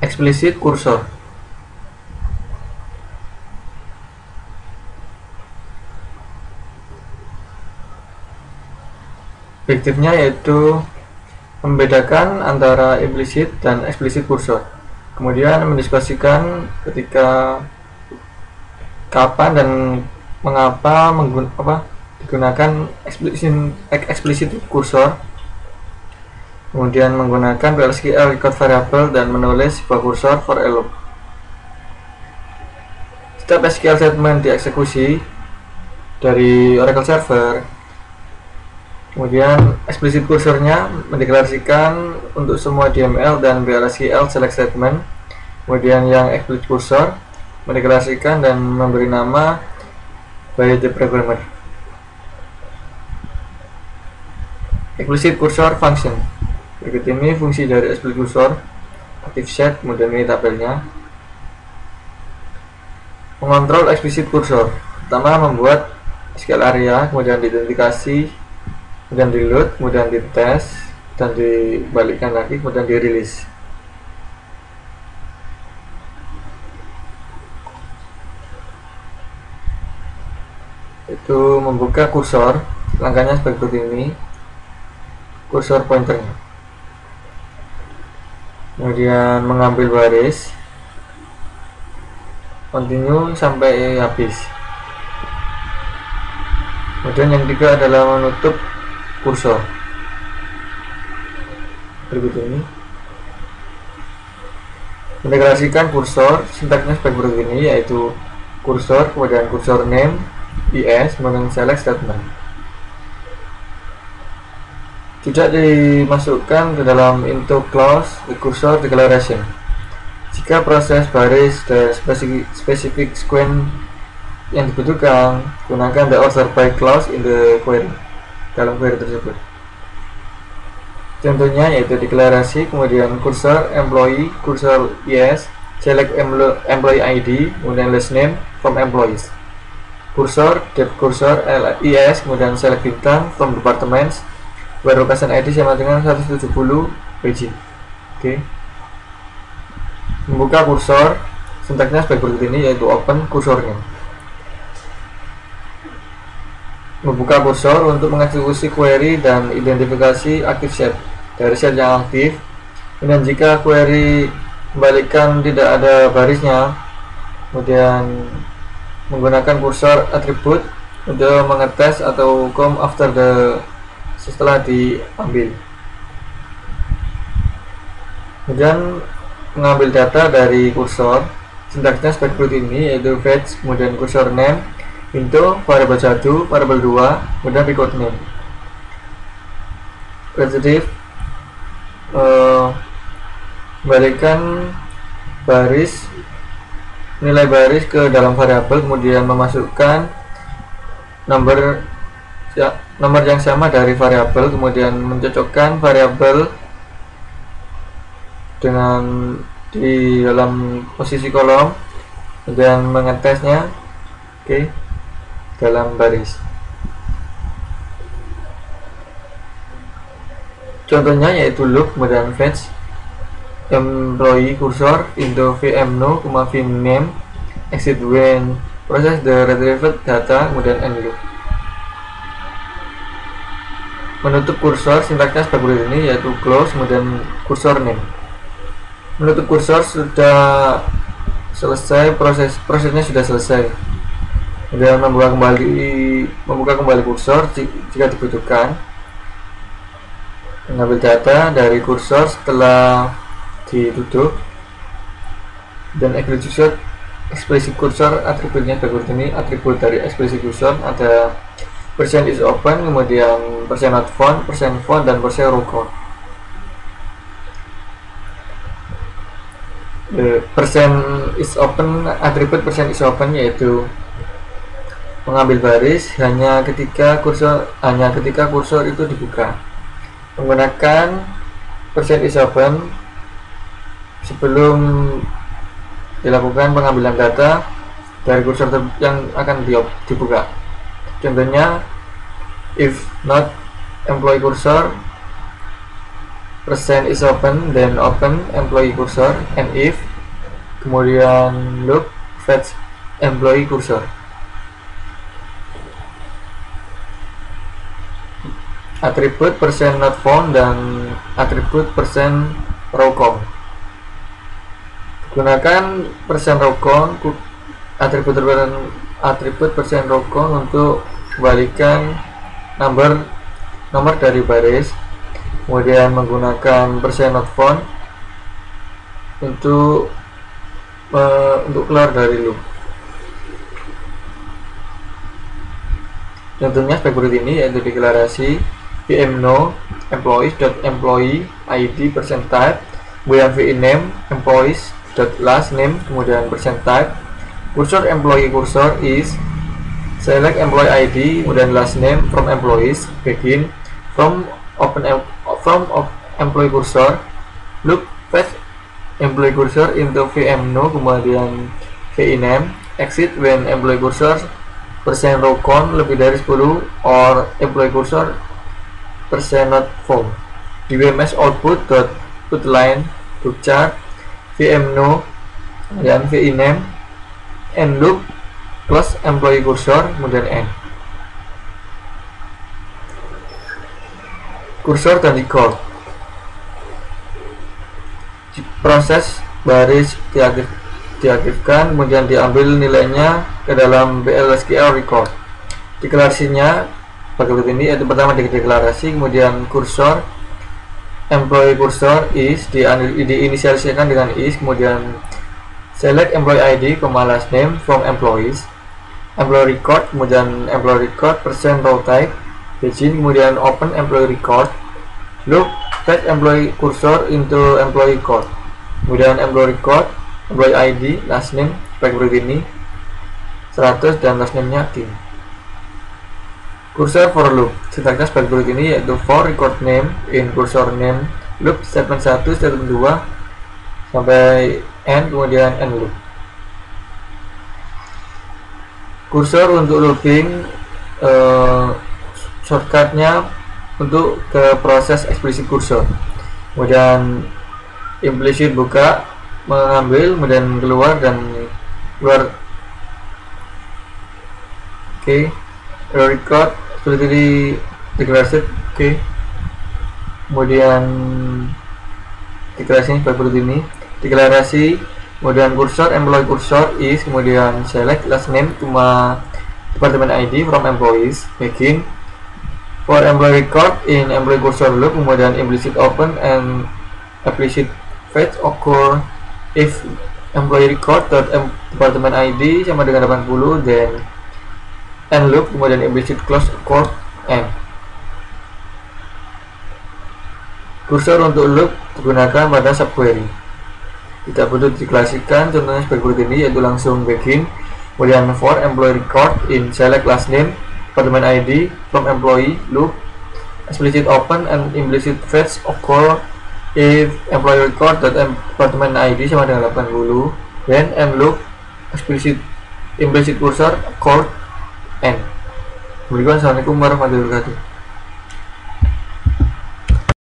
explicit cursor. Objektifnya yaitu membedakan antara implicit dan explicit cursor, kemudian mendiskusikan ketika kapan dan mengapa digunakan explicit cursor, kemudian menggunakan PLSQL record variable dan menulis sebuah cursor for a loop. Setiap SQL statement dieksekusi dari Oracle Server, kemudian explicit cursornya mendeklarasikan untuk semua DML dan PLSQL select statement, kemudian yang explicit cursor mendeklarasikan dan memberi nama by the programmer. Explicit cursor function. Berikut ini fungsi dari explicit cursor, active set, kemudian ini tabelnya. Mengontrol explicit cursor, pertama membuat SQL area, kemudian diidentifikasi, kemudian di load, kemudian di tes, dan dibalikkan lagi, kemudian dirilis. Itu membuka kursor, langkahnya seperti ini, kursor pointernya. Kemudian mengambil baris, continue sampai habis. Kemudian yang ketiga adalah menutup kursor. Berikut ini mendeklarasikan kursor, sintaksnya seperti berikut ini, yaitu kursor, kemudian kursor name is, kemudian select statement. Tidak dimasukkan ke dalam into clause cursor declaration. Jika proses baris dan specific sequence yang dibutuhkan, gunakan the order by clause in the query, dalam query tersebut. Contohnya yaitu deklarasi, kemudian kursor employee, kursor yes, select employee ID, kemudian last name from employees. Kursor depth cursor is, kemudian select bintang from departments, where location ID sama dengan 170 page. Oke. Membuka kursor, sintaksnya sebagai berikut ini, yaitu open kursornya. Membuka kursor untuk mengeksekusi query dan identifikasi active set dari set yang aktif. Dan jika query kembalikan tidak ada barisnya, kemudian menggunakan kursor atribut untuk mengetes atau come after the setelah diambil. Kemudian mengambil data dari kursor, sintaksnya seperti berikut ini, yaitu fetch, kemudian kursor name into variable 1, variable 2, kemudian record name. Retrieve, kembalikan baris, nilai baris ke dalam variabel, kemudian memasukkan nomor yang sama dari variabel, kemudian mencocokkan variabel dengan di dalam posisi kolom, kemudian mengetesnya dalam baris. Contohnya yaitu loop, kemudian fetch employee cursor into vmno, vname, exit when process the retrieved data, kemudian end loop. Menutup kursor, sintaksnya seperti berikut ini, yaitu close, kemudian kursor name. Menutup kursor sudah selesai, prosesnya sudah selesai. Kemudian membuka kembali kursor jika dibutuhkan. Mengambil data dari kursor setelah ditutup, dan explicit cursor atributnya seperti ini. Atribut dari explicit cursor ada percent is open, kemudian percent not found, percent found, dan percent row count. Percent is open, atribut percent is open yaitu mengambil baris hanya ketika kursor itu dibuka. Menggunakan percent is open sebelum dilakukan pengambilan data dari kursor yang akan dibuka. Contohnya, if not employee cursor, percent is open, then open employee cursor, and if, kemudian loop fetch employee cursor. Atribut percent not found dan atribut percent row count. Gunakan percent row count, atribut percent row count untuk kembalikan nomor dari baris. Kemudian menggunakan percent not found untuk keluar dari loop. Contohnya seperti ini, yaitu deklarasi vmno employees.employee id percent type, kemudian vname employees.last name, kemudian percent type. Cursor employee cursor is select employee id, kemudian last name from employees, begin from employee cursor, loop fetch employee cursor into vmno, kemudian vname, exit when employee cursor percent row count lebih dari 10 or employee cursor percent not found. Di WMS output dot put line to chart vmno dan vname end loop close employee cursor, kemudian end. Kursor dan record. Proses baris diaktifkan, kemudian diambil nilainya ke dalam BLSQL record. Deklarasinya seperti ini, yaitu pertama deklarasi, kemudian kursor employee cursor is diinisialisasikan dengan is, kemudian select employee id, last name from employees, employee record, kemudian employee record percent row type, begin, kemudian open employee record, loop fetch employee cursor into employee record, kemudian employee record, employee id, last name seperti ini 100 dan last name nya tim. Cursor for loop sintaksnya seperti ini, yaitu for record name in cursor name loop statement 1 statement 2 sampai end, kemudian end loop. Cursor untuk looping, shortcutnya untuk ke proses explicit cursor, kemudian implicit buka, mengambil, kemudian keluar dan keluar. Oke, record seperti di deklarasi. Oke, kemudian deklarasinya seperti ini, deklarasi, kemudian cursor employee cursor is, kemudian select last name cuma department id from employees, begin for employee record in employee cursor loop, kemudian implicit open and implicit fetch occur if employee record department id sama dengan 80, then end loop, kemudian implicit close occur end. Kursor untuk loop digunakan pada subquery, tidak perlu diklasifkan, contohnya seperti ini, yaitu langsung begin, kemudian for employee record in select last name department id from employee loop, explicit open and implicit fetch occur if employee record department id sama dengan 80, then end loop implicit cursor occur end. Assalamualaikum warahmatullahi wabarakatuh.